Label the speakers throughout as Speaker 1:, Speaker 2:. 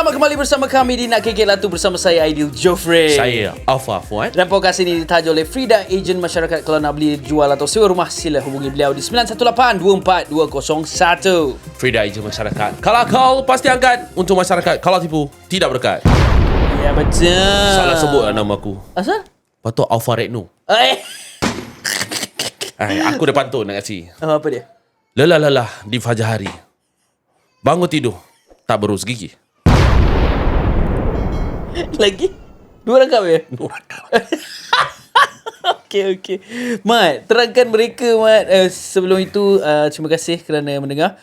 Speaker 1: Selamat kembali bersama kami di Nak Kekek Latu bersama saya Aidil Jofrey.
Speaker 2: Saya Alfa Fuad.
Speaker 1: Dan podcast ini ditaja oleh Frida, ejen masyarakat. Kalau nak beli, jual atau sewa rumah, sila hubungi beliau di 918-24201.
Speaker 2: Frida, ejen masyarakat. Kalau call pasti angkat. Untuk masyarakat, kalau tipu tidak berkat.
Speaker 1: Ya betul.
Speaker 2: Salah sebut lah nama aku.
Speaker 1: Asal?
Speaker 2: Patut Alfa Retno. Aku dah pantun nak kasi.
Speaker 1: Apa dia?
Speaker 2: Lelah-lelah di fajar hari, bangun tidur tak berus gigi.
Speaker 1: Lagi? Dua rangkap ya? Okey. Mat, terangkan mereka, Mat. Sebelum itu, terima kasih kerana mendengar.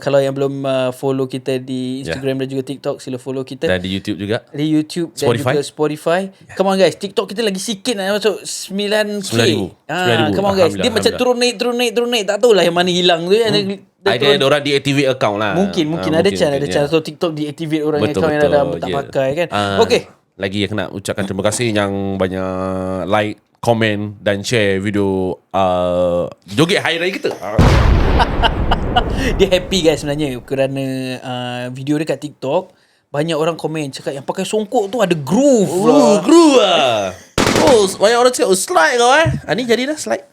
Speaker 1: Kalau yang belum follow kita di Instagram dan juga TikTok, sila follow kita.
Speaker 2: Dan di YouTube juga.
Speaker 1: Di YouTube dan
Speaker 2: Spotify.
Speaker 1: juga Spotify. Come on guys, TikTok kita lagi sikit nak masuk 9K.
Speaker 2: 9,000.
Speaker 1: Come on guys. Dia macam turun naik. Tak tahulah yang mana hilang tu.
Speaker 2: Ada orang deactivate account lah.
Speaker 1: Mungkin ada chance. So TikTok deactivate orang
Speaker 2: Betul,
Speaker 1: account yang ada tak pakai kan. Okey.
Speaker 2: Lagi yang nak ucapkan terima kasih yang banyak like, komen dan share video joget hari raya kita.
Speaker 1: Dia happy guys sebenarnya kerana video dia kat TikTok banyak orang komen cakap yang pakai songkok tu ada groove lah.
Speaker 2: Groove lah. Banyak orang cakap slide kau ni jadi dah slide.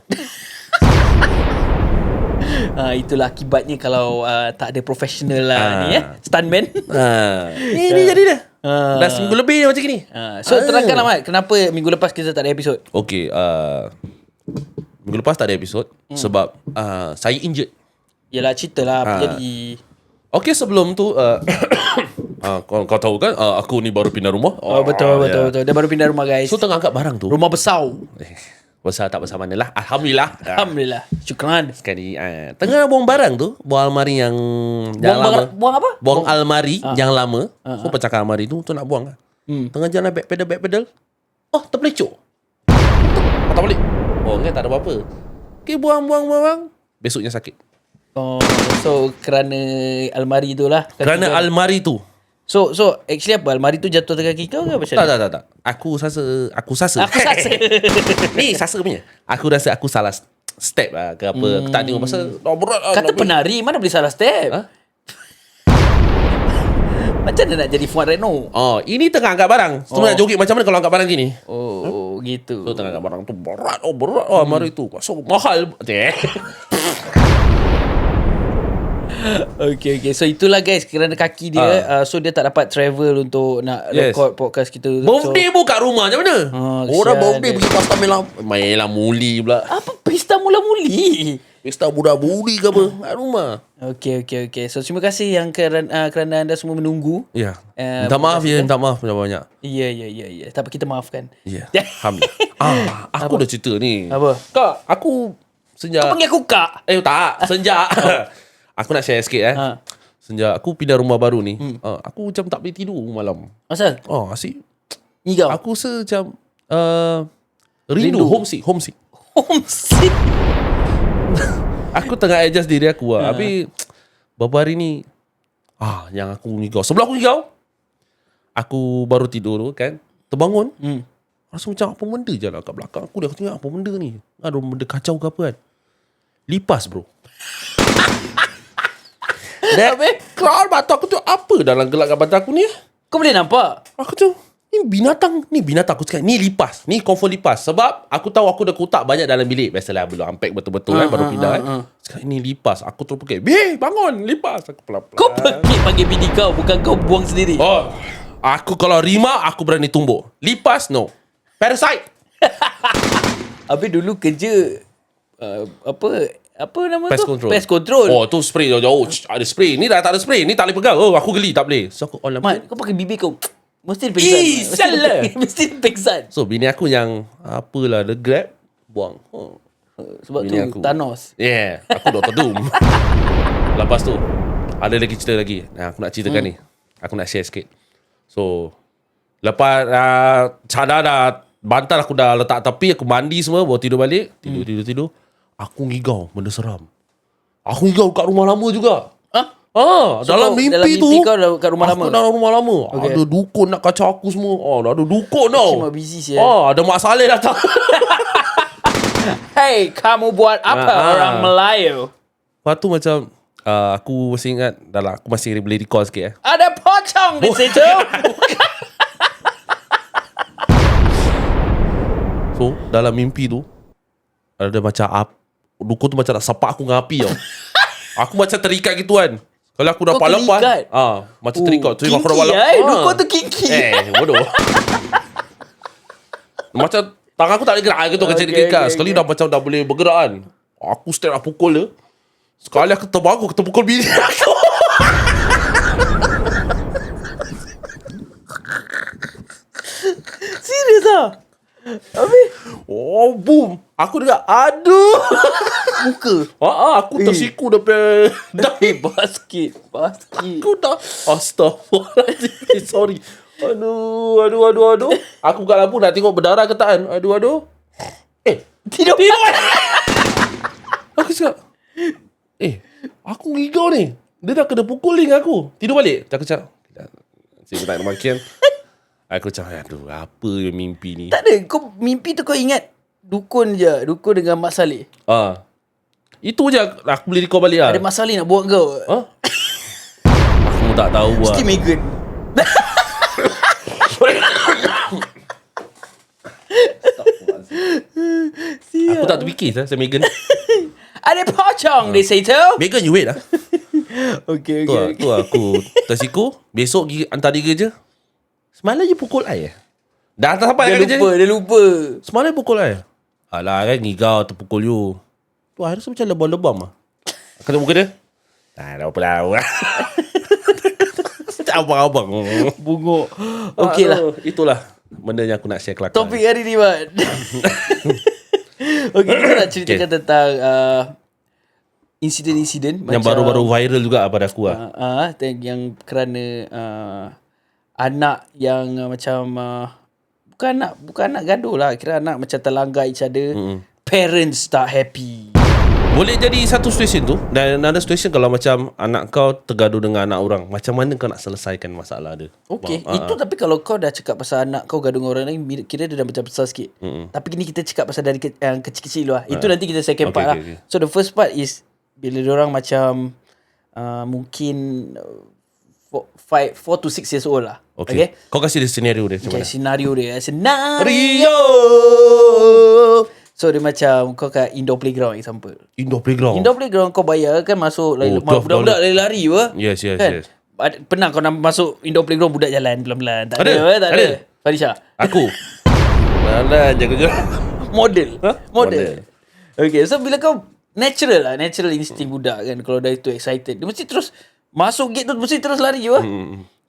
Speaker 1: Itulah akibatnya kalau tak ada profesional lah ni stuntman.
Speaker 2: Ini jadi dah. Dah seminggu lebih dah macam ni.
Speaker 1: So terangkanlah Mat, kenapa minggu lepas kita tak ada episod?
Speaker 2: Okey, minggu lepas tak ada episod sebab saya injured.
Speaker 1: Yalah, ceritalah apa jadi.
Speaker 2: Okey, sebelum tu kau tahu kan aku ni baru pindah rumah.
Speaker 1: Betul. Dia baru pindah rumah guys.
Speaker 2: So tengah angkat barang tu.
Speaker 1: Rumah besar.
Speaker 2: Besar tak besar mana lah.
Speaker 1: Alhamdulillah. Syukran.
Speaker 2: Sekali tengah buang barang tu, buang almari yang
Speaker 1: Buang apa?
Speaker 2: Buang almari yang lama. So pecahkan almari tu nak buang lah. Tengah jalan back pedal. Terpelecok. Patah balik. Ingat tak ada apa-apa. Okay, buang. Besoknya sakit.
Speaker 1: So kerana almari tu lah.
Speaker 2: Kerana almari tu.
Speaker 1: So actually apa? Almari tu jatuh atas kaki kau ke macam mana?
Speaker 2: Tak. Aku sasa. Ni sasa punya. Aku rasa aku salah step lah ke apa. Aku tak tengok pasal berat lah.
Speaker 1: Kata penari, mana boleh salah step? Macam mana nak jadi Fuad Retno?
Speaker 2: Ini tengah angkat barang. So nak joget macam mana kalau angkat barang gini?
Speaker 1: Gitu.
Speaker 2: So tengah angkat barang tu berat. Almari tu. So mahal.
Speaker 1: Okay. So itulah guys, kerana kaki dia so dia tak dapat travel untuk nak record podcast kita.
Speaker 2: Birthday pun kat rumah macam mana? Orang birthday pergi pesta Melah muli pula.
Speaker 1: Apa pesta mula-muli?
Speaker 2: Pesta budak-budi ke apa kat rumah.
Speaker 1: Okay. So terima kasih yang kerana anda semua menunggu.
Speaker 2: Ya. Minta maaf banyak-banyak.
Speaker 1: Ya. Tak apa, kita maafkan.
Speaker 2: Ya. Alhamdulillah. Aku dah cerita ni.
Speaker 1: Apa?
Speaker 2: Kak, aku sejak
Speaker 1: Kau panggil aku kak?
Speaker 2: Tak. Sejak aku nak share sikit Sejak aku pindah rumah baru ni, aku macam tak boleh tidur malam.
Speaker 1: Asal?
Speaker 2: Asyik.
Speaker 1: Ni kau?
Speaker 2: Aku macam rindu. Homesick. Aku tengah adjust diri aku Habis beberapa hari ni yang aku ngigau. Sebelum aku ngigau, aku baru tidur tu kan, terbangun, rasa macam apa benda je lah kat belakang aku. Dah tengok apa benda ni. Ada benda kacau ke apa kan. Lipas bro. Keluar mata aku tu, apa dalam gelap kat mata aku ni?
Speaker 1: Kau boleh nampak?
Speaker 2: Aku tu, ni binatang aku cakap, ni lipas. Ni confirm lipas. Sebab aku tahu aku dah kotak banyak dalam bilik. Biasalah belum unpack betul-betul baru pindah Cakap ni lipas. Aku terus pakai, bangun, lipas. Aku pelan-pelan.
Speaker 1: Kau panggil bini kau, bukan kau buang sendiri.
Speaker 2: Aku kalau rima, aku berani tumbuk. Lipas, no. Parasite.
Speaker 1: Habis dulu kerja apa nama
Speaker 2: Pest
Speaker 1: tu?
Speaker 2: control.
Speaker 1: Pest control.
Speaker 2: Tu spray jauh-jauh. Ada spray. Ni dah tak ada spray. Ni tak boleh pegang. Aku geli, tak boleh. So aku on lampu.
Speaker 1: Mat, kau pakai bibir kau. Mesti dia pengsan.
Speaker 2: salah.
Speaker 1: Mesti dia pengsan.
Speaker 2: So bini aku yang apalah, the grab buang.
Speaker 1: Sebab
Speaker 2: bini
Speaker 1: tu
Speaker 2: aku.
Speaker 1: Thanos.
Speaker 2: Yeah, aku Dr. Doom. Lepas tu ada lagi cerita lagi. Aku nak ceritakan ni. Aku nak share sikit. So lepas cadar dah, bantal aku dah letak tepi, aku mandi semua, baru tidur balik. Tidur. Aku ngigau benda seram. Aku ngigau kat rumah lama juga. Dalam mimpi tu.
Speaker 1: Kau kat rumah lama.
Speaker 2: Aku dalam rumah lama. Okay. Ada dukun nak kacau aku semua. Dah ada dukun tau.
Speaker 1: Cuma busy siya.
Speaker 2: Ada Mak Saleh datang.
Speaker 1: Hey, kamu buat apa orang Melayu?
Speaker 2: Lepas tu macam Aku masih ingat aku masih boleh recall sikit
Speaker 1: Ada pocong di situ.
Speaker 2: So dalam mimpi tu ada macam dukun tu macam nak sepak aku dengan api tau. Aku macam terikat gitu kan. Kalau aku dapat
Speaker 1: Kau
Speaker 2: lepas
Speaker 1: terikat?
Speaker 2: macam terikat tu
Speaker 1: Kinky dukun tu kinky.
Speaker 2: bodoh. Macam tangan aku tak boleh gerak gitu kecil terikat. Sekali dah macam dah boleh bergerak kan. Aku start nak pukul dia. Sekali aku terbangun, aku terpukul bini aku.
Speaker 1: Serius ah? Habis
Speaker 2: Oh, boom. Aku dengar, aduh.
Speaker 1: muka.
Speaker 2: Aku tersiku daripada dah.
Speaker 1: Basket.
Speaker 2: Aku dah. Astaghfirullahaladzim. Sorry. Aduh. Aku buka lampu nak tengok berdarah ke tak kan. Aduh.
Speaker 1: Tidur.
Speaker 2: Aku cakap, aku ngigau ni. Dia dah kena pukul ni dengan aku. Tidur balik. Aku cakap, saya tak nak makin. Aku cakap, aduh, apa yang mimpi ni?
Speaker 1: Tak ada. Kau mimpi tu kau ingat dukun je. Dukun dengan Mak Saleh.
Speaker 2: Itu je aku boleh recall balik lah.
Speaker 1: Ada Mak Saleh nak buat kau.
Speaker 2: Aku tak tahu lah.
Speaker 1: Mesti Megan.
Speaker 2: Aku tak terfikir saya Megan.
Speaker 1: Ada pocong di situ.
Speaker 2: Megan, you wait lah.
Speaker 1: Okay.
Speaker 2: Tu aku tersiku. Besok pergi hantar dia kerja. Semalam je pukul I Dah tak sampai kerja ni.
Speaker 1: Dia lupa.
Speaker 2: Semalam pukul I. Alah kan ngigau terpukul you. Tu I rasa macam lebam-lebam lah. Aku tengok muka dia. Tak ada apa lah. Macam abang-abang.
Speaker 1: Bunguk. Okey lah.
Speaker 2: Itulah benda yang aku nak share kelakar.
Speaker 1: Topik hari ni, Mat. Okey, kita nak ceritakan tentang insiden-insiden
Speaker 2: yang baru-baru viral juga pada aku lah.
Speaker 1: Yang kerana anak yang macam bukan anak gaduh lah, kira anak macam terlanggar each other. Parents tak happy.
Speaker 2: Boleh jadi satu situasi tu. Dan another situation kalau macam anak kau tergaduh dengan anak orang, macam mana kau nak selesaikan masalah dia?
Speaker 1: Okey, itu tapi kalau kau dah cakap pasal anak kau gaduh dengan orang lain, kira dia dah macam besar sikit. Tapi ni kita cakap pasal dari yang kecil-kecil dulu lah. Itu nanti kita second part lah. So the first part is bila diorang macam mungkin 4 to 6 years old lah. Okay.
Speaker 2: Kau kasih dia senario dia macam mana?
Speaker 1: Senario dia. Senario. So dia macam kau kat indoor playground example.
Speaker 2: Indoor playground
Speaker 1: Kau bayar kan masuk budak-budak lari-lari apa?
Speaker 2: Yes.
Speaker 1: Kan? Pernah kau nak masuk indoor playground budak jalan pelan-pelan? Tak ada. Farisha.
Speaker 2: Aku. Mana jaga.
Speaker 1: Model. Okay, so bila kau natural instinct budak kan, kalau dah itu excited, dia mesti terus masuk gate tu mesti terus lari je lah.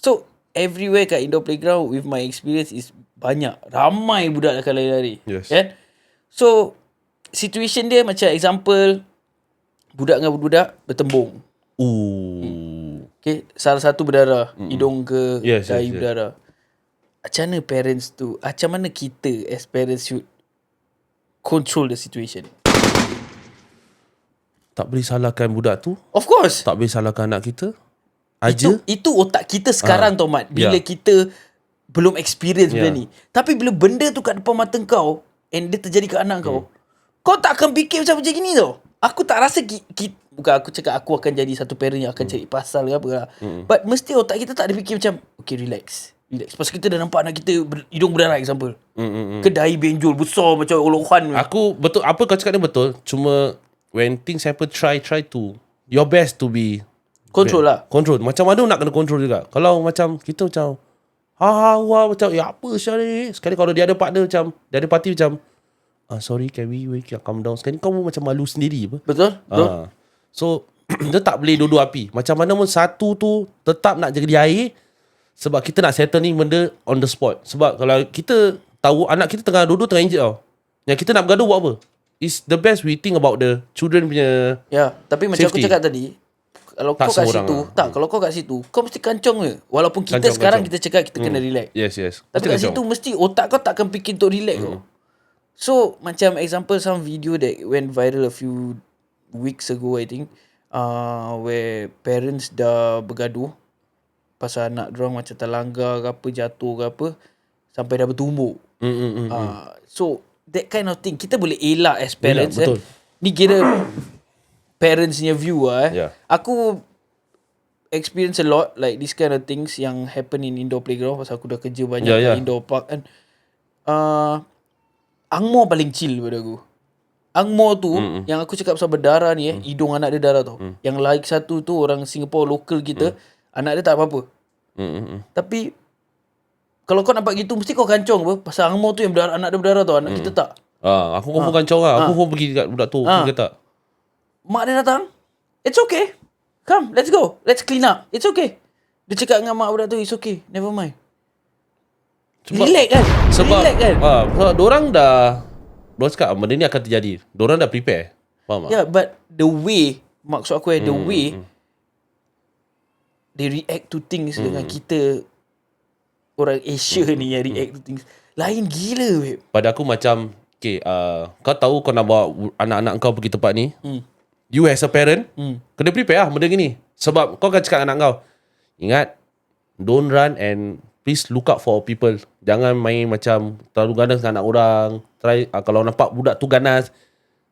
Speaker 1: So everywhere kat indoor playground with my experience is ramai budak akan lari-lari.
Speaker 2: Yes.
Speaker 1: Kan? So situation dia macam example budak dengan budak bertembung. Okay, salah satu berdarah, hidung ke dahi berdarah. Macam mana parents tu, macam mana kita as parents should control the situation?
Speaker 2: Tak boleh salahkan budak tu.
Speaker 1: Of course.
Speaker 2: Tak boleh salahkan anak kita.
Speaker 1: Itu otak kita sekarang tau, Mat. Bila kita belum experience benda ni. Tapi bila benda tu kat depan mata kau and dia terjadi kat anak kau, kau tak akan fikir macam gini tau. Aku tak rasa bukan aku cakap aku akan jadi satu parent yang akan cari pasal ke apa lah. But mesti otak kita tak ada fikir macam okay, relax. Pasal kita dah nampak anak kita hidung berdarah example. Ke dahi benjol besar macam olohan.
Speaker 2: Aku betul, apa kau cakap ni betul. Cuma when things happen, try to your best to be
Speaker 1: control lah.
Speaker 2: Control. Macam mana nak kena control juga. Kalau macam kita macam macam apa siapa ni. Sekali kalau dia ada partner macam, dia ada party macam sorry, can we calm down. Sekali kau macam malu sendiri apa.
Speaker 1: Betul.
Speaker 2: So dia tak boleh dua-dua api. Macam mana pun satu tu tetap nak jaga di air. Sebab kita nak settle ni benda on the spot. Sebab kalau kita tahu anak kita tengah duduk tengah injet tau, yang kita nak bergaduh buat apa? It's the best we think about the children punya
Speaker 1: tapi macam safety. Aku cakap tadi, kalau kau kat situ kalau kau kat situ, kau mesti kancong je. Walaupun kita sekarang kita cakap kita kena relax.
Speaker 2: Yes.
Speaker 1: Tapi kat situ mesti otak kau takkan fikir untuk relax tau. So macam example some video that went viral a few weeks ago I think, where parents dah bergaduh pasal anak diorang macam terlanggar ke apa, jatuh ke apa, sampai dah bertumbuk. So that kind of thing kita boleh elak as parents. Ni kira parents-nya view
Speaker 2: Yeah.
Speaker 1: Aku experience a lot like this kind of things yang happen in indoor playground pasal aku dah kerja banyak kat indoor park kan. Angmo paling chill pada aku. Angmo tu yang aku cakap pasal berdarah ni hidung anak dia darah tau. Yang lain satu tu orang Singapore local kita, anak dia tak apa-apa. Tapi kalau kau nampak gitu mesti kau kancong apa? Pasal Angmo tu yang berdarah, anak dia berdarah tau, anak kita tak.
Speaker 2: Aku confirm kancong lah. Aku confirm pergi kat budak tu. Pergi kata.
Speaker 1: Mak dia datang, it's okay. Come, let's go. Let's clean up. It's okay. Dia cakap dengan mak budak tu, it's okay. Never mind. Relax kan? Relax kan?
Speaker 2: Diorang cakap benda ni akan terjadi. Diorang dah prepare. Faham tak?
Speaker 1: Yeah, but the way, maksud aku the way they react to things dengan kita orang Asia ni yang react to things lain gila weh.
Speaker 2: Pada aku macam kau tahu kau nak bawa anak-anak kau pergi tempat ni, you as a parent kena prepare lah benda gini. Sebab kau akan cakap dengan anak kau, ingat, don't run and please look out for people. Jangan main macam terlalu ganas dengan anak orang. Try kalau nampak budak tu ganas,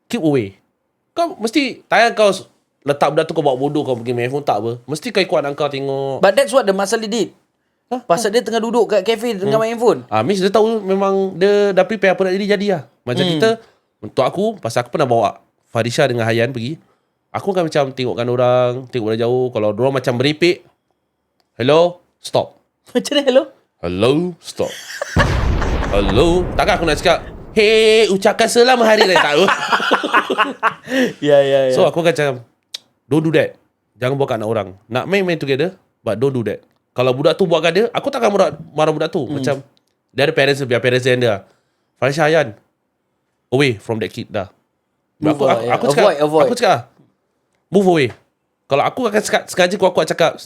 Speaker 2: keep away. Kau mesti tayang kau letak budak tu, kau bawa bodoh, kau pergi main phone tak apa. Mesti kau ikut anak kau tengok.
Speaker 1: But that's what the Masali did. Pasal dia tengah duduk kat kafe tengah main phone.
Speaker 2: Miss dia tahu memang dia dah prepare apa nak jadi lah. Macam kita, untuk aku, pasal aku pernah bawa Farisha dengan Hayan pergi, aku akan macam tengokkan orang, tengok dari jauh. Kalau orang macam merepek, hello, stop.
Speaker 1: Macam mana hello?
Speaker 2: Hello, stop. Hello. Takkan aku nak cakap, hey, ucapkan selamat hari raya. Tak.
Speaker 1: Ya.
Speaker 2: So aku akan cakap, don't do that. Jangan bawa kat anak orang. Nak main together, but don't do that. Kalau budak tu buat kat dia, aku takkan marah budak tu. Macam, dia ada parents, biar parents dia ada. Farisha, Hayan, away from that kid dah. Aku cakap,
Speaker 1: avoid.
Speaker 2: Aku cakap, move away. Kalau aku akan sengaja aku akan cakap,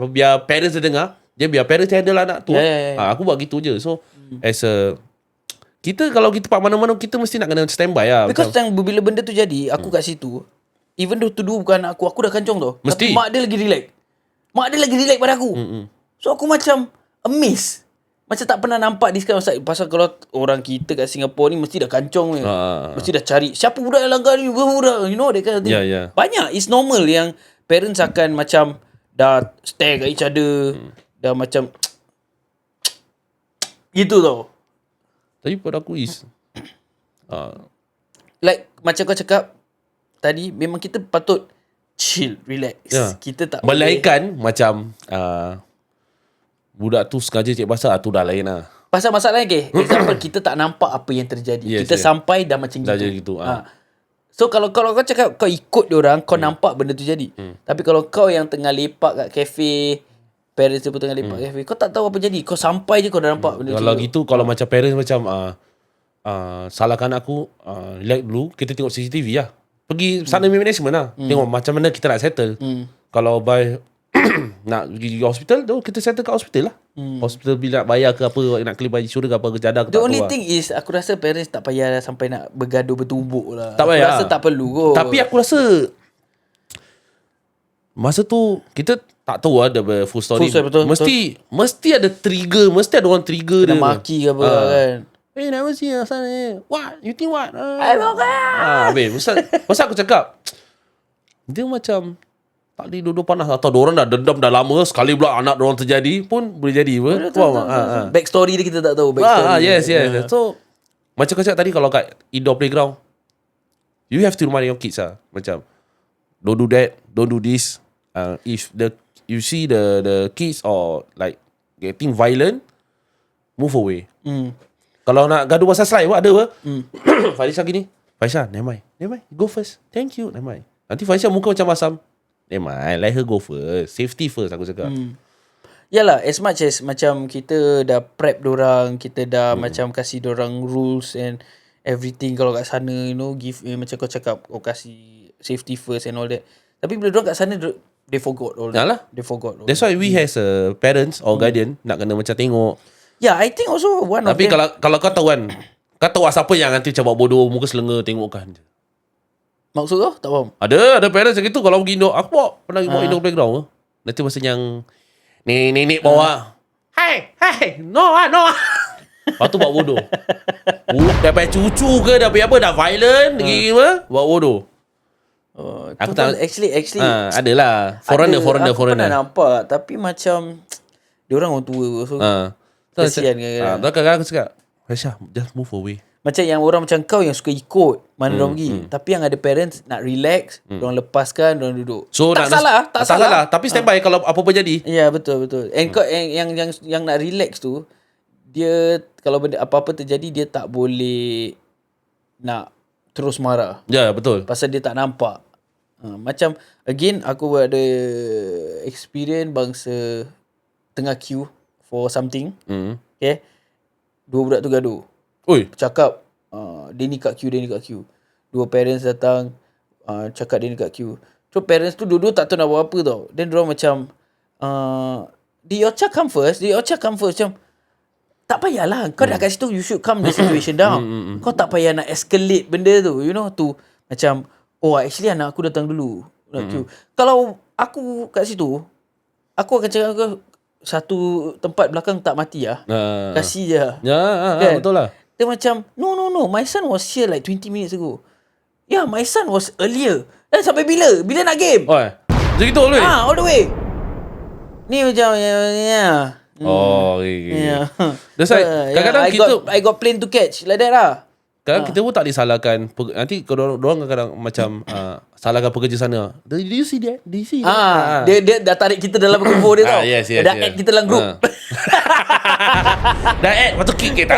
Speaker 2: biar parents dia dengar, dia biar parents dia handle anak tu. Aku buat gitu je. So, as a, kita kalau kita pak mana-mana, kita mesti nak kena standby lah.
Speaker 1: Because bila benda tu jadi, aku kat situ, even though tu dua bukan aku dah kancong tau.
Speaker 2: Mesti.
Speaker 1: Tapi mak dia lagi relax. Mak dia lagi relax pada aku. So aku macam amazed. Macam tak pernah nampak this kind of side. Pasal kalau orang kita kat Singapore ni mesti dah kancong ni. Mesti dah cari siapa budak yang langgar ni, budak, you know, that kind of thing.
Speaker 2: Yeah.
Speaker 1: Banyak, it's normal yang parents akan macam dah stare kat each other, dah macam gitu tau.
Speaker 2: Tapi pada aku is
Speaker 1: like macam kau cakap tadi, memang kita patut chill, relax. Kita tak
Speaker 2: melainkan macam budak tu sengaja cek pasal tu dah lain lah.
Speaker 1: Pasal masalahnya example kita tak nampak apa yang terjadi. Kita sampai dah macam
Speaker 2: dah
Speaker 1: gitu.
Speaker 2: jadi gitu.
Speaker 1: So kalau kau cakap kau ikut diorang, kau nampak benda tu jadi. Tapi kalau kau yang tengah lepak kat kafe, parents dia pun tengah lepak kat kafe, kau tak tahu apa jadi. Kau sampai je kau dah nampak benda tu.
Speaker 2: Kalau gitu, kalau macam parents macam salahkan aku, relax dulu, kita tengok CCTV lah. Pergi sana management lah. Tengok macam mana kita nak settle. Kalau nak pergi hospital, kita settle kat hospital lah. Hospital bila nak bayar ke apa, nak claim bagi insurans ke apa, ke jadah ke.
Speaker 1: The only thing is, aku rasa parents tak payah sampai nak bergaduh bertumbuk lah.
Speaker 2: Tak payah.
Speaker 1: Aku rasa tak perlu kot.
Speaker 2: Tapi aku rasa masa tu kita tak tahu ada full story.
Speaker 1: Betul.
Speaker 2: Mesti ada trigger, mesti ada orang trigger
Speaker 1: dia.
Speaker 2: dia.
Speaker 1: Maki ke apa kan.
Speaker 2: Hey, never see us. What? You think what?
Speaker 1: I'm okay.
Speaker 2: Masa aku cakap, dia macam tak boleh duduk panas. Atau diorang dah dendam dah lama, sekali pula anak diorang terjadi pun boleh jadi.
Speaker 1: Backstory dia kita tak tahu.
Speaker 2: Yes. So, macam kau cakap tadi, kalau kat indoor playground, you have to remind your kids lah. Macam, don't do that, don't do this. If you see the kids or like getting violent, move away. Kalau nak gaduh pasal slide, ada apa? Farisha gini, Farisha, never mind, go first. Thank you, never mind. Nanti Farisha muka macam asam. Never mind, let her go first. Safety first, aku cakap.
Speaker 1: Yalah, as much as macam kita dah prep dorang, kita dah macam kasih dorang rules and everything. Kalau kat sana, you know, give macam kau cakap, kau kasih safety first and all that. Tapi bila dorang kat sana, they forgot all that. They forgot all
Speaker 2: That's why we as a parents or guardian nak kena macam tengok.
Speaker 1: Yeah, I think also one
Speaker 2: Tapi
Speaker 1: of them.
Speaker 2: kalau kau tahu kan, kau tahu siapa yang nanti macam buat bodoh, muka selenge tengokkan je.
Speaker 1: Maksud kau? Tak faham.
Speaker 2: Ada parents yang gitu. Kalau pergi indoor, aku pernah bawa indoor playground. Nanti masa yang nenek bawa, Hai, no. Lepas tu buat bodoh. Dah payah cucu ke, dah payah apa, dah violent, bawa bodoh. Aku
Speaker 1: tu
Speaker 2: tak
Speaker 1: pun actually
Speaker 2: adalah foreigner.
Speaker 1: Aku pernah nampak, tapi macam dia orang orang tua, so kesian kadang-kadang.
Speaker 2: Kadang-kadang aku cakap, Aisyah, just move away.
Speaker 1: Macam yang orang macam kau yang suka ikut mana orang pergi. Tapi yang ada parents nak relax, orang lepaskan, orang duduk.
Speaker 2: So
Speaker 1: tak salah.
Speaker 2: Tapi standby kalau apa-apa jadi.
Speaker 1: Ya, betul. And kau yang nak relax tu, dia kalau benda apa-apa terjadi, dia tak boleh nak terus marah.
Speaker 2: Ya, betul.
Speaker 1: Pasal dia tak nampak. Macam again aku ada experience bangsa tengah queue for something. Okay. Dua budak tu gaduh.
Speaker 2: Oi.
Speaker 1: Cakap dia ni kat queue. Dua parents datang cakap dia ni kat queue. So parents tu dua-dua tak tahu nak buat apa tau. Then diorang macam did your child come first? Macam tak payahlah. Kau dah kat situ, you should calm the situation down. Kau tak payah nak escalate benda tu. You know, tu macam, actually anak aku datang dulu. Nak queue. Kalau aku kat situ, aku akan cakap kau satu tempat belakang tak mati lah. Kasih je.
Speaker 2: Kan? Betul lah.
Speaker 1: Dia macam, no. My son was here like 20 minutes ago. Yeah, my son was earlier. Dan sampai bila? Bila nak game?
Speaker 2: Macam gitu all the way?
Speaker 1: All the way. Ni macam,
Speaker 2: Okay. That's why, kadang-kadang
Speaker 1: I got plane to catch. Like that lah.
Speaker 2: Kadang kita pun tak disalahkan. Nanti kalau orang kadang-kadang macam salahkan pekerja sana. Do you see that?
Speaker 1: Dia dah tarik kita dalam convo dia tau.
Speaker 2: Yes,
Speaker 1: dah add kita dalam group.
Speaker 2: Dah add, lepas tu kick kita.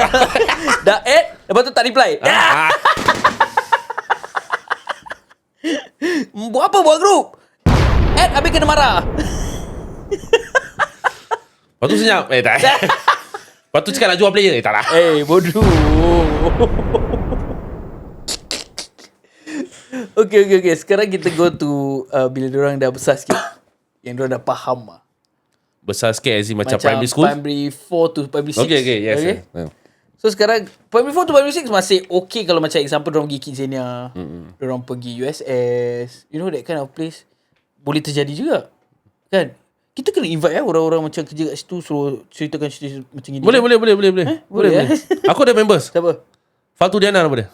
Speaker 1: Dah add, lepas tu tak reply. Buat apa buat group? Add habis kena marah.
Speaker 2: Lepas tu senyap. Tak. Lepas tu cakap nak jual player. Tak lah.
Speaker 1: Bodoh. Okay. Sekarang kita go to bila diorang dah besar sikit. Yang diorang dah faham lah.
Speaker 2: Besar sikit as in macam primary school?
Speaker 1: Primary 4 to primary 6.
Speaker 2: Okay, yes.
Speaker 1: Okay? So sekarang primary 4 to primary 6 masih okay kalau macam example diorang pergi Kidzania. Diorang pergi USS. You know that kind of place. Boleh terjadi juga. Kan? Kita kena invite orang-orang macam kerja kat situ suruh ceritakan cerita macam ni.
Speaker 2: Boleh. Boleh. Aku ada members.
Speaker 1: Siapa?
Speaker 2: Fatu Diana nama dia.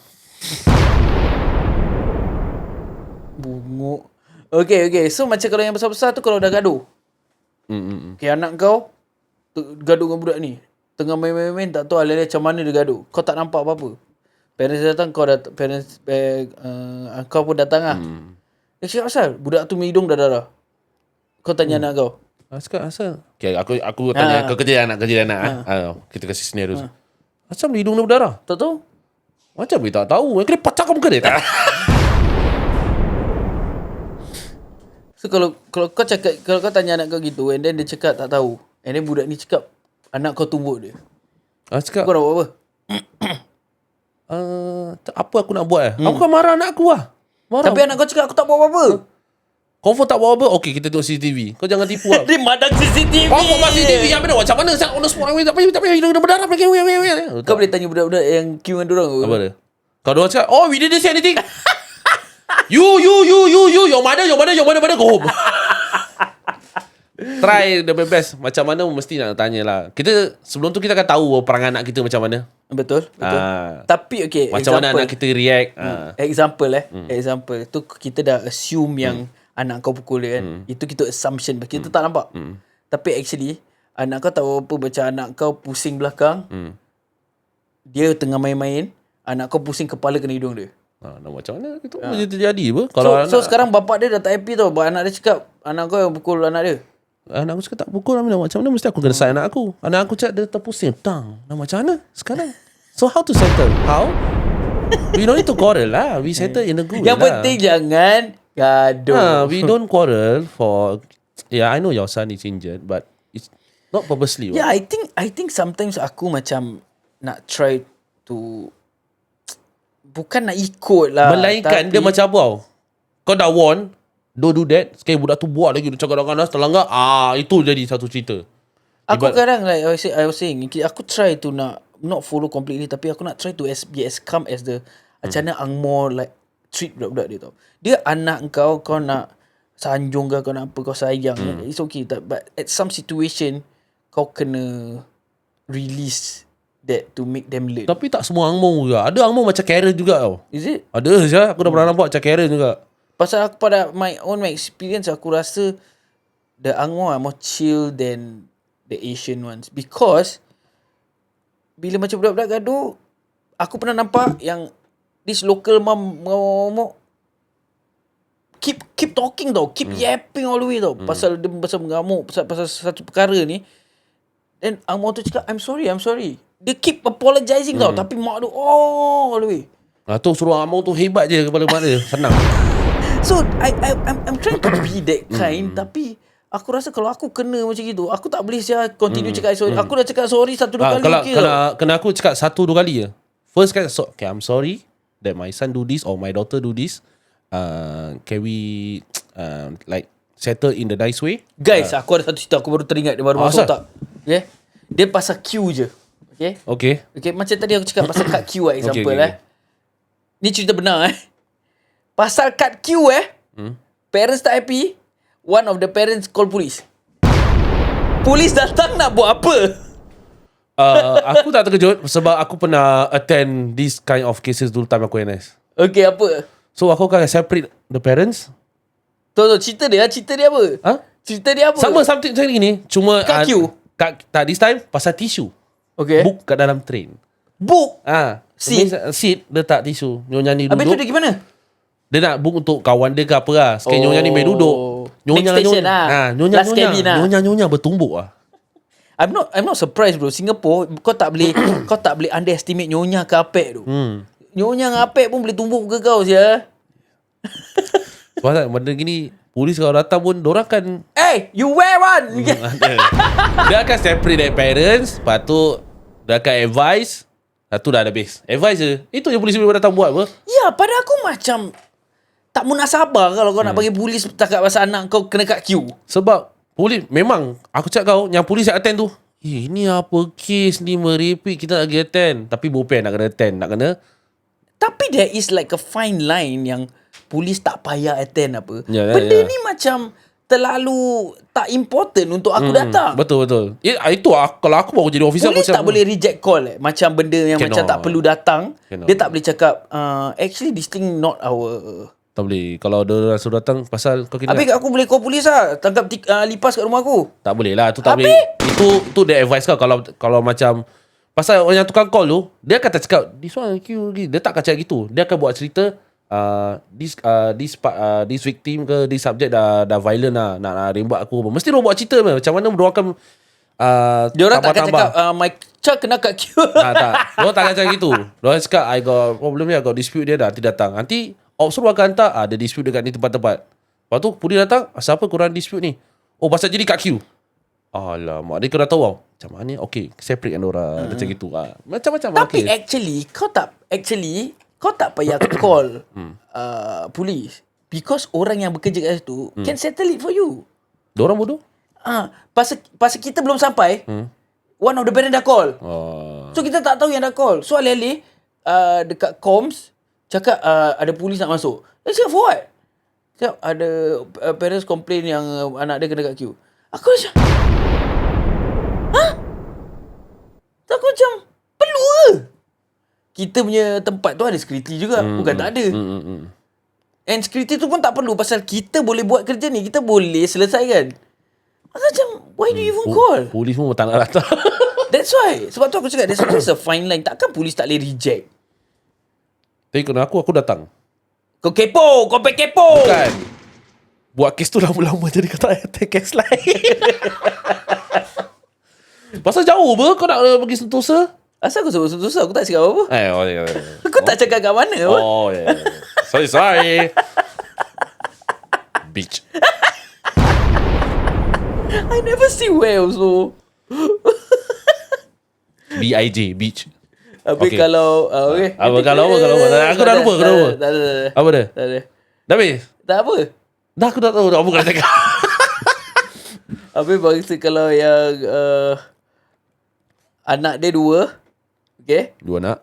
Speaker 1: Bunguk. Okay. So macam kalau yang besar-besar tu kalau dah gaduh. Okay, anak kau gaduh dengan budak ni. Tengah main-main tak tahu alih-alih macam mana dia gaduh. Kau tak nampak apa-apa. Parents datang, kau pun datang lah. Cakap asal budak tu hidung dah darah. Kau tanya anak kau.
Speaker 2: Cakap asal. Okay, aku tanya kau kerja anak. Kita kasih scenario. Asal hidung dia berdarah?
Speaker 1: Tak tahu.
Speaker 2: Macam dia tak tahu. Kena pacak muka dia tak?
Speaker 1: So kalau kau cakap, kalau kau tanya anak kau gitu, and then dia cakap tak tahu, and then budak ni cakap anak kau tumbuk dia,
Speaker 2: cakap
Speaker 1: kau nak buat apa?
Speaker 2: Apa aku nak buat Aku kan marah anak aku lah.
Speaker 1: Tapi anak kau cakap aku tak buat apa-apa.
Speaker 2: Confirm tak buat apa. Okay, kita tengok CCTV. Kau jangan tipu lah.
Speaker 1: Dia madang CCTV.
Speaker 2: Kau buat CCTV yang mana? Macam mana? On the spot. Tak payah hidung dia berdarah.
Speaker 1: Kau boleh tanya budak-budak yang queue dengan diorang.
Speaker 2: Apa dia? Kau diorang cakap, we didn't say anything. You, your mother, go home. Try the best. Macam mana mesti nak tanya lah. Kita, sebelum tu kita akan tahu perangai anak kita macam mana.
Speaker 1: Betul. Tapi okay,
Speaker 2: macam mana anak kita react.
Speaker 1: Example tu kita dah assume yang anak kau pukul dia kan. Itu kita assumption. Kita tak nampak. Tapi actually anak kau tahu apa, macam anak kau pusing belakang. Dia tengah main-main, anak kau pusing kepala kena hidung dia.
Speaker 2: Macam mana itu boleh terjadi apa? Kalau
Speaker 1: so sekarang bapak dia dah tak happy tau. Anak dia cakap anak kau yang pukul anak dia.
Speaker 2: Anak aku cakap tak pukul Amina. Macam mana mesti aku kena sayang anak aku. Anak aku cakap dia terpusing. Macam mana sekarang? So how to settle? How? We don't need to quarrel lah. We settle in a good way.
Speaker 1: Yang penting jangan gaduh.
Speaker 2: We don't quarrel for... Yeah, I know your son is injured, but it's not purposely.
Speaker 1: Yeah, I think sometimes aku macam nak try to, bukan nak ikut lah,
Speaker 2: melainkan dia macam apa tau. Kau dah warn, don't do that. Sekali budak tu buat lagi, dia cakap dengan terlanggar. Itu jadi satu cerita.
Speaker 1: Aku kadang like I was saying, aku try to not follow completely, tapi aku nak try to be as calm as the macam mana angmoh like treat budak-budak dia tau. Dia anak kau nak sanjung kau nak apa, kau sayang, it's okay. But at some situation kau kena release that to make them learn.
Speaker 2: Tapi tak semua angmoh juga. Ada angmoh macam Karen juga tau.
Speaker 1: Is it?
Speaker 2: Ada je. Aku dah pernah nampak macam Karen juga.
Speaker 1: Pasal aku pada my experience, aku rasa the Angmoh are more chill than the Asian ones. Because bila macam budak-budak gaduh, aku pernah nampak yang this local mom ngomong keep talking tau, keep yapping all the way tau, pasal dia pasal mengamuk pasal satu perkara ni. Then Angmoh tu cakap I'm sorry. Dia keep apologizing tau, tapi mak tu all the way.
Speaker 2: Tu suruh Among tu hebat je kepala mak dia. Senang.
Speaker 1: So I'm trying to be that kind, tapi aku rasa kalau aku kena macam gitu, aku tak boleh continue cakap sorry. Aku dah cakap sorry 1-2 kali.
Speaker 2: Kena aku cakap 1-2 kali je. First kan, okay, I'm sorry that my son do this or my daughter do this. Can we like settle in the nice way?
Speaker 1: Guys, aku ada satu cerita, aku baru teringat, dia baru masuk tak. Okay? Dia pasal queue je. Okay, macam tadi aku cakap pasal cut queue example okay. Ni cerita benar Pasal cut queue parents tak happy. One of the parents call police. Police datang nak buat apa?
Speaker 2: Aku tak terkejut sebab aku pernah attend this kind of cases dulu time aku NS.
Speaker 1: Okay, apa?
Speaker 2: So aku akan separate the parents.
Speaker 1: Cerita dia apa? Cerita dia apa?
Speaker 2: Sama something macam ni. Cuma
Speaker 1: cut queue.
Speaker 2: Tak, this time pasal tisu.
Speaker 1: Okay.
Speaker 2: Book kat dalam train.
Speaker 1: Book?
Speaker 2: Seat letak tisu. Nyonya ni duduk.
Speaker 1: Habis tu dia gimana?
Speaker 2: Dia nak book untuk kawan dia ke apa lah. Sekali Nyonya ni main duduk. Nyonya bertumbuk lah.
Speaker 1: I'm not surprised bro. Singapore kau tak boleh underestimate nyonya ke apek tu. Nyonya dengan apek pun boleh tumbuk ke kau sia.
Speaker 2: Sebab benda gini, polis kalau datang pun dorang kan
Speaker 1: you wear one.
Speaker 2: Dia akan separate their parents. Lepas tu dia akan advise. Lepas tu dah habis. Advise je. Itu je polis boleh datang buat apa.
Speaker 1: Ya, pada aku macam tak munasabah kalau kau nak bagi polis cakap pasal anak kau kena kat queue.
Speaker 2: Sebab polis, memang aku cakap kau, yang polis yang attend tu, ni apa kes ni merepek, kita nak pergi attend. Tapi bopen nak kena attend, nak kena.
Speaker 1: Tapi there is like a fine line yang polis tak payah attend apa. Benda ni macam terlalu tak important untuk aku datang.
Speaker 2: Betul. Itu kalau aku baru jadi officer,
Speaker 1: polis tak boleh reject call macam benda yang macam tak perlu datang. Dia tak boleh cakap actually this thing not our.
Speaker 2: Tak boleh. Kalau dia suruh datang pasal kau kena.
Speaker 1: Habis aku boleh call polis lah, tangkap lipas kat rumah aku.
Speaker 2: Tak boleh lah. Tu tak boleh. Itu dia advice kau. Kalau macam pasal orang yang tukang call tu, dia akan tak cakap this one queue lagi. Dia tak akan cakap gitu. Dia akan buat cerita this victim ke this subject dah violent lah, nak rembat aku. Mesti dia buat cerita macam mana dia akan
Speaker 1: dia orang tak akan cakap my child kena kat queue.
Speaker 2: Tak. Dia tak akan cakap gitu. Dia akan cakap I got problem ni, I got dispute dia, nanti datang. Nanti Officer akan hantar ada dispute dekat ni tempat-tempat. Lepas tu polis datang, siapa korang dispute ni? Oh, pasal jadi kat queue. Alamak, dia kena tahu tau. Macam mana ni? Okay, separate kan orang. Macam gitu. Macam-macam.
Speaker 1: Tapi actually kau tak payah call polis. Because orang yang bekerja kat situ can settle it for you.
Speaker 2: Diorang bodoh?
Speaker 1: Pasal kita belum sampai, one of the parents dah call. So kita tak tahu yang dah call. So alih-alih dekat comms cakap ada polis nak masuk. Dia cakap for what? Cakap ada parents complain yang anak dia kena kat queue. Aku macam tak, aku macam perlu ke? Kita punya tempat tu ada security juga. Bukan tak ada. And security tu pun tak perlu. Pasal kita boleh buat kerja ni, kita boleh selesaikan. Aku macam why do you even call?
Speaker 2: Polis pun tak nak datang.
Speaker 1: That's why. Sebab tu aku cakap there's a fine line. Takkan polis tak boleh reject.
Speaker 2: Tapi kena aku datang.
Speaker 1: Kau kepo. Kau kepo.
Speaker 2: Bukan. Buat kes tu lama-lama jadi kata attack kes lain. Pasal jauh ber kau nak pergi Sentosa?
Speaker 1: Asal aku sebut Sentosa? Aku tak cakap apa-apa.
Speaker 2: Yeah.
Speaker 1: Aku tak cakap kat mana apa.
Speaker 2: Yeah. Sorry. Beach.
Speaker 1: I never see where also.
Speaker 2: B-I-J, beach.
Speaker 1: Habis kalau okay.
Speaker 2: Kalau aku dah lupa.
Speaker 1: Tak ada.
Speaker 2: Apa dia?
Speaker 1: Tak ada.
Speaker 2: Dah habis?
Speaker 1: Tak apa.
Speaker 2: Dah aku tak tahu apa kena cakap.
Speaker 1: Habis bangsa kalau yang anak dia 2. Okay.
Speaker 2: 2 anak.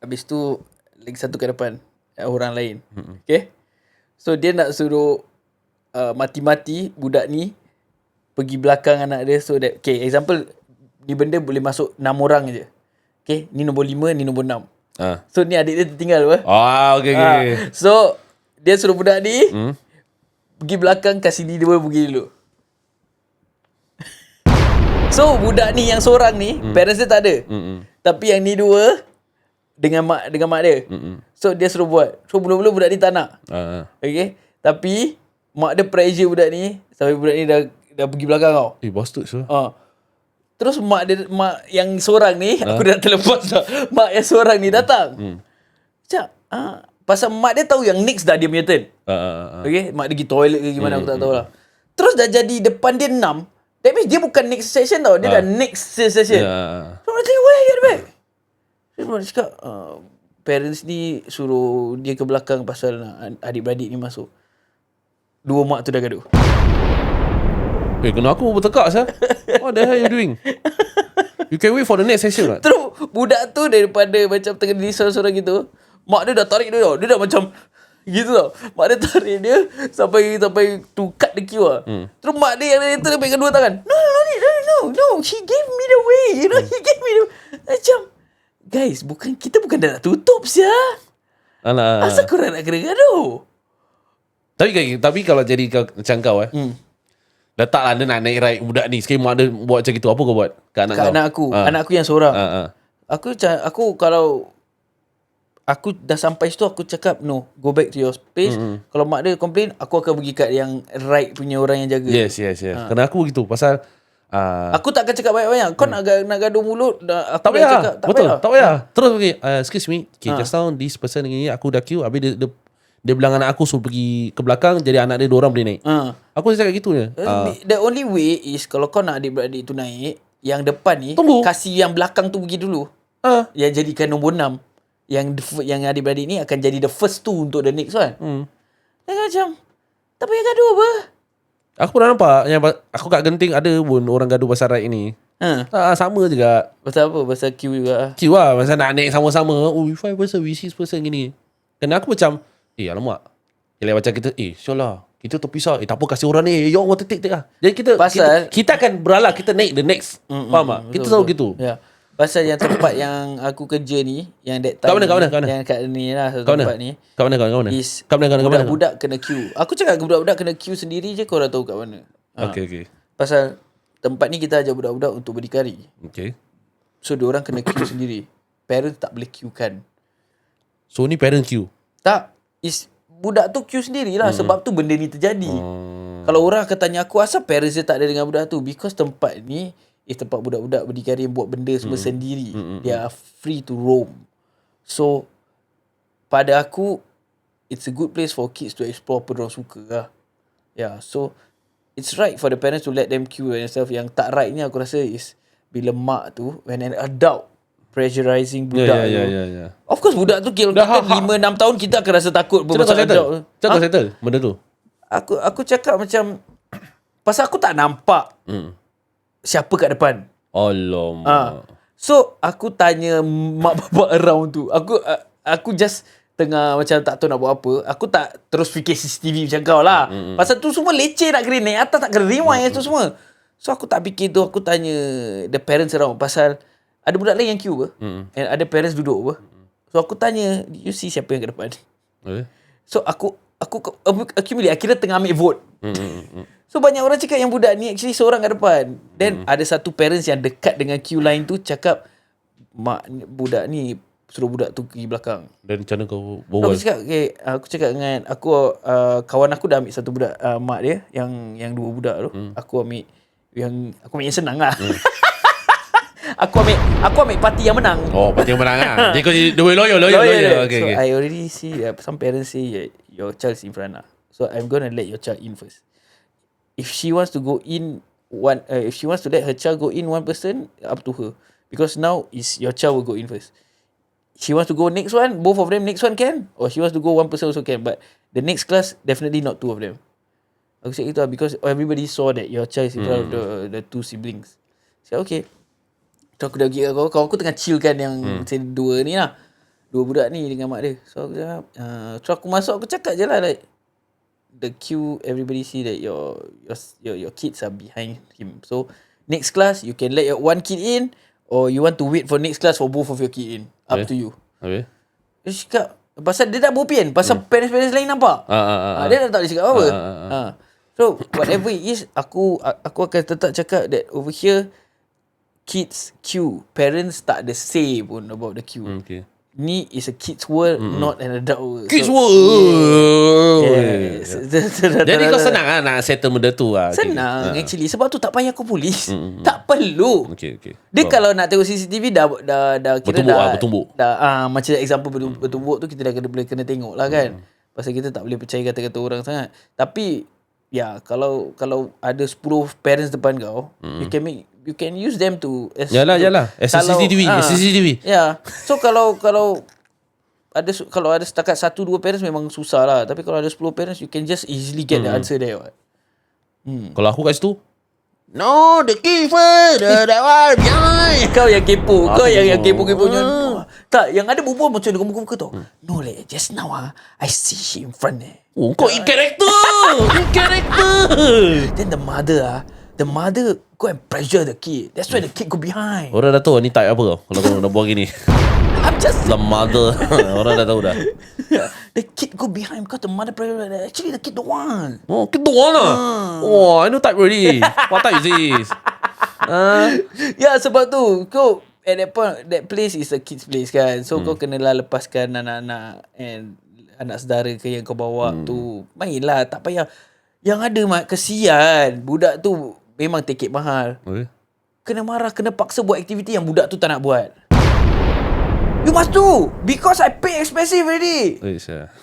Speaker 1: Habis tu lagi satu kat depan orang lain. Okay. So dia nak suruh mati-mati budak ni pergi belakang anak dia. So that, okay, example ni benda boleh masuk 6 orang je. Okay, ni nombor 5, ni nombor 6. So ni adik dia tertinggal apa?
Speaker 2: Okay.
Speaker 1: So Dia suruh budak ni pergi belakang, kasih ni dua pergi dulu. So budak ni yang seorang ni parents dia tak ada. Tapi yang ni dua dengan mak dia. So dia suruh buat. So mula-mula budak ni tak nak. Okay. Tapi mak dia pressure budak ni sampai budak ni dah pergi belakang tau.
Speaker 2: Bastard so.
Speaker 1: Terus mak yang seorang ni aku dah terlepas dah. Mak yang seorang ni datang. Macam pasal mak dia tahu yang next dah dia punya turn. Okay. Mak dia pergi toilet ke gimana aku tak tahu lah. Terus dah jadi depan dia 6. That means dia bukan next session tau. Dia dah next session. So aku tengok, where you at the back? So mak cakap parents ni suruh dia ke belakang pasal adik-beradik ni masuk. Dua mak tu dah gaduh.
Speaker 2: Kena aku bertekak sah. What the hell you doing? You can wait for the next session tak?
Speaker 1: Terus budak tu daripada macam tengah diri seorang-seorang gitu, mak dia dah tarik dia tau. Dia dah macam gitu tau. Mak dia tarik dia sampai to cut the queue lah. Terus mak dia yang tu dia pegang dua tangan. No. He gave me the way. You know, he gave me the macam, guys, kita bukan dah nak tutup siah.
Speaker 2: Alah.
Speaker 1: Asal korang nak kena gaduh?
Speaker 2: Tapi kalau jadi macam kau letaklah dia nak naik ride budak ni. Sekali mak dia buat macam gitu, apa kau buat kat anak kau?
Speaker 1: Anak aku yang seorang. Aku kalau aku dah sampai situ, aku cakap no, go back to your space. Kalau mak dia complain, aku akan pergi kat yang ride punya orang yang jaga.
Speaker 2: Yes. Kena aku begitu pasal
Speaker 1: aku tak akan cakap banyak-banyak. Kau nak gaduh mulut, aku
Speaker 2: tak
Speaker 1: dah
Speaker 2: payah.
Speaker 1: cakap tak
Speaker 2: Betul,
Speaker 1: payah.
Speaker 2: tak payah. Terus pergi excuse me, just now this person ni aku dah queue, habis dia bilang anak aku suruh pergi ke belakang, jadi anak dia 2 orang boleh naik. Aku cakap gitu je.
Speaker 1: The only way is kalau kau nak adik-beradik tu naik, yang depan ni
Speaker 2: tunggu,
Speaker 1: kasih yang belakang tu pergi dulu. Yang jadikan nombor 6. Yang adik-beradik ni akan jadi the first two untuk the next one. Macam tak payah gaduh apa.
Speaker 2: Aku pernah nampak yang aku kat Genting ada pun orang gaduh pasal ride ni. Sama juga.
Speaker 1: Pasal apa? Pasal queue juga.
Speaker 2: Queue lah. Pasal nak naik sama-sama. We 5 person, we 6 person gini. Kena aku macam, alamak. Yelah macam kita, syollah. Kita terpisah. Tak apa, kasih orang ni. You want to take lah. Jadi kita akan beralah. Kita naik the next. Faham tak? Kita selalu gitu.
Speaker 1: Ya. Pasal yang tempat yang aku kerja ni, yang that time
Speaker 2: Kat mana?
Speaker 1: yang kat ni lah, tempat ni.
Speaker 2: Kat mana?
Speaker 1: Is budak-budak kena queue. Aku cakap budak-budak kena queue sendiri je, kau dah tahu kat mana.
Speaker 2: Okay.
Speaker 1: Pasal tempat ni kita ajar budak-budak untuk berdikari.
Speaker 2: Okay.
Speaker 1: So diorang kena queue sendiri. Parents tak boleh queue kan.
Speaker 2: So ni parent queue?
Speaker 1: Tak. Is budak tu queue sendirilah. Sebab tu benda ni terjadi. Kalau orang akan tanya aku, asal parents dia tak ada dengan budak tu? Because tempat ni is tempat budak-budak berdikari yang buat benda semua sendiri. They are free to roam. So pada aku, it's a good place for kids to explore apa diorang suka lah. Yeah, so it's right for the parents to let them queue and stuff. Yang tak right ni aku rasa is bila mak tu, when an adult pressurizing budak tu. Of course budak tu kita 5-6 tahun kita akan rasa takut.
Speaker 2: Macam kau settle benda tu?
Speaker 1: Aku cakap macam, pasal aku tak nampak siapa kat depan.
Speaker 2: Alamak.
Speaker 1: So aku tanya mak bapak around tu. Aku just tengah macam tak tahu nak buat apa. Aku tak terus fikir CCTV macam kau lah. Pasal tu semua leceh nak kena naik atas, tak kena rewind tu semua. So aku tak fikir tu. Aku tanya the parents around. Pasal ada budak lain yang queue apa, and ada parents duduk apa. So aku tanya, you see siapa yang kat depan? So aku accumulate, akhirnya tengah ambil vote. So banyak orang cakap yang budak ni actually seorang kat depan. Then ada satu parents yang dekat dengan queue line tu cakap, mak budak ni suruh budak tu pergi belakang.
Speaker 2: Dan macam mana kau berbual?
Speaker 1: Aku cakap dengan aku, kawan aku dah ambil satu budak, mak dia yang dua budak tu. Aku ambil yang senang lah. Aku ambil parti yang menang.
Speaker 2: Parti yang menang lah. Jadi kau dua lawyer. Okay.
Speaker 1: So I already see some parents say your child is in front lah. So I'm gonna let your child in first. If she wants to go in if she wants to let her child go in one person, up to her. Because now is your child will go in first. She wants to go next one, both of them next one can, or she wants to go one person also can. But the next class definitely not two of them. Aku cakap itu lah, because everybody saw that your child is in front of the two siblings. So okay. So aku dah pergi kat kau aku tengah chill kan yang dua ni lah. Dua budak ni dengan mak dia. So aku cakap, so aku masuk, aku cakap je lah, like, the queue, everybody see that your kids are behind him. So next class, you can let your one kid in, or you want to wait for next class for both of your kid in. Up to you.
Speaker 2: Okay.
Speaker 1: Dia cakap, Pasal dia dah bopian. Pasal parents-parents lain nampak. Dia dah tak boleh cakap apa-apa. So whatever it is, aku akan tetap cakap that over here kids queue, parents tak ada say pun about the queue.
Speaker 2: Okay.
Speaker 1: Ni is a kids world, not an adult world.
Speaker 2: Kids
Speaker 1: So,
Speaker 2: world.
Speaker 1: yes.
Speaker 2: Jadi kau senang lah nak settle benda tu lah.
Speaker 1: Senang actually. Sebab tu tak payah aku polis. Tak perlu.
Speaker 2: Okay.
Speaker 1: Dia kalau nak tengok CCTV dah kira
Speaker 2: bertumbuk.
Speaker 1: dah macam example bertumbuk tu kita dah boleh kena tengok lah kan. Pasal kita tak boleh percaya kata-kata orang sangat. Tapi ya, kalau ada 10 parents depan kau, you can use them to
Speaker 2: Yalah. As a CCTV.
Speaker 1: Ya. So kalau ada setakat 1-2 parents memang susah lah. Tapi kalau ada 10 parents, you can just easily get the answer there. What?
Speaker 2: Kalau aku kat situ,
Speaker 1: No, the key first. That one behind. Kau yang kepo. Kau yang kepo-keponya. Tak, yang ada berbual macam dia muka-muka tau. No leh, just now I see she in front
Speaker 2: oh, kau in character.
Speaker 1: Then the mother go and pressure the kid. That's why the kid go behind.
Speaker 2: Orang dah tahu ni type apa kau kalau kau dah buat gini.
Speaker 1: I'm just
Speaker 2: The mother. Orang dah tahu dah.
Speaker 1: the kid go behind because the mother pressure. Actually the kid don't want.
Speaker 2: Oh, kita orang lah. Oh, I know type already. What type is this?
Speaker 1: Ya, sebab tu kau at that point, that place is a kids place kan. So kau kenalah lepaskan anak-anak and anak saudara ke yang kau bawa tu. Mainlah, tak payah. Yang ada kesian. Budak tu memang tiket mahal.
Speaker 2: Okay.
Speaker 1: Kena marah, kena paksa buat aktiviti yang budak tu tak nak buat. You must do because I pay expensive already.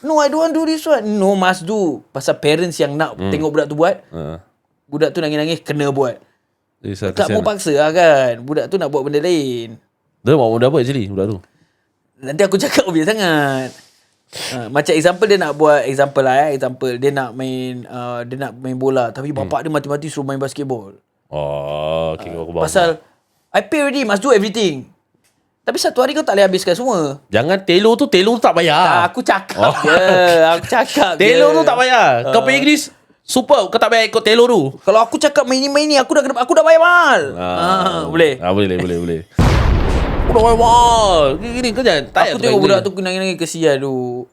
Speaker 1: No, I don't want do this one. No, must do. Pasal parents yang nak tengok budak tu buat. Budak tu nangis-nangis kena buat. Tak mau paksa lah kan. Budak tu nak buat benda lain.
Speaker 2: Dia buat benda apa actually budak tu?
Speaker 1: Nanti aku cakap obvious sangat. Macam example dia nak buat example dia nak main bola tapi bapak dia mati-mati suruh main basketball.
Speaker 2: Oh, okay, aku faham.
Speaker 1: Pasal I pay already, must do everything. Tapi satu hari kau tak boleh habiskan semua.
Speaker 2: Jangan telur tu tak payah.
Speaker 1: Aku cakap je. Aku cakap je.
Speaker 2: Telur tu tak payah. Kau pergi Greece super, kau tak payah ikut telur tu.
Speaker 1: Kalau aku cakap main ni aku dah bayar mahal. Boleh.
Speaker 2: Boleh. Aku dah bayar mahal. Gini kau jangan.
Speaker 1: Aku tengok budak tu nangis-nangis kesian tu.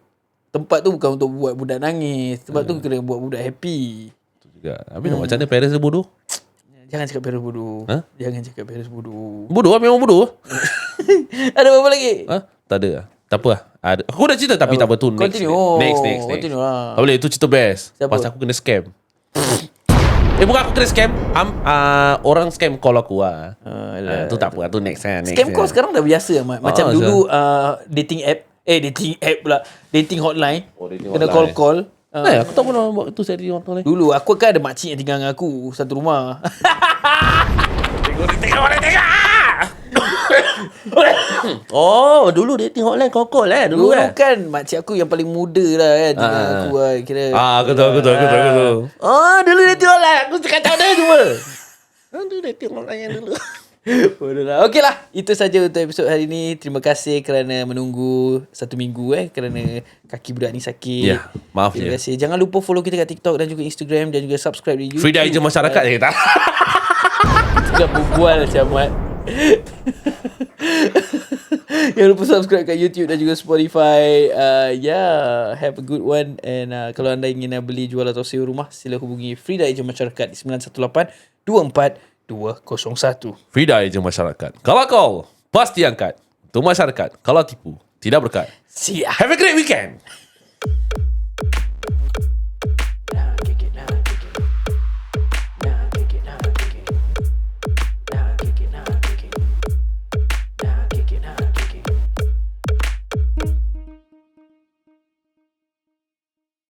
Speaker 1: Tempat tu bukan untuk buat budak nangis. Tempat tu kena buat budak happy.
Speaker 2: Tu juga. Habis macam mana parents dia bodoh?
Speaker 1: Jangan cakap parents bodoh. Jangan cakap parents bodoh.
Speaker 2: Bodoh lah, memang bodoh.
Speaker 1: Ada apa lagi?
Speaker 2: Tak ada lah. Tak apa lah. Aku dah cerita tapi tak apa tu. Next.
Speaker 1: Continue lah.
Speaker 2: Tak boleh, itu cerita best.
Speaker 1: Siapa?
Speaker 2: Pasal aku kena scam. Bukan aku kena scam. Orang scam call aku lah. Tu tak apa. Tu next lah.
Speaker 1: Scam call sekarang dah biasa. Macam dulu dating app. Dating app pula. Dating hotline. Kena call.
Speaker 2: Aku tak pernah buat itu saya di orang lain.
Speaker 1: Dulu aku kan ada makcik yang tinggal dengan aku satu rumah.
Speaker 2: Tengok. Oh, dulu dia tengok online call
Speaker 1: Dulu kan makcik aku yang paling muda lah kan tinggal dengan aku lah kira.
Speaker 2: Aku tahu. Dulu dia tengok online. Aku cakap dia cuma. Dulu dia tengok online yang dulu.
Speaker 1: Bodohlah. Okey lah. Itu saja untuk episod hari ni. Terima kasih kerana menunggu 1 minggu kerana kaki budak ni sakit.
Speaker 2: Ya, maaf
Speaker 1: Terima kasih. Jangan lupa follow kita kat TikTok dan juga Instagram dan juga subscribe di YouTube.
Speaker 2: Frida Eja Masyarakat je tak?
Speaker 1: Sudah berbual macam Mat. Jangan lupa subscribe kat YouTube dan juga Spotify. Have a good one. And kalau anda ingin beli, jual atau sewa rumah, sila hubungi Frida Eja Masyarakat di 918-24-201.
Speaker 2: Frida Eja Masyarakat. Kalau call, pasti angkat. Untuk masyarakat. Kalau tipu, tidak berkat.
Speaker 1: See ya.
Speaker 2: Have a great weekend.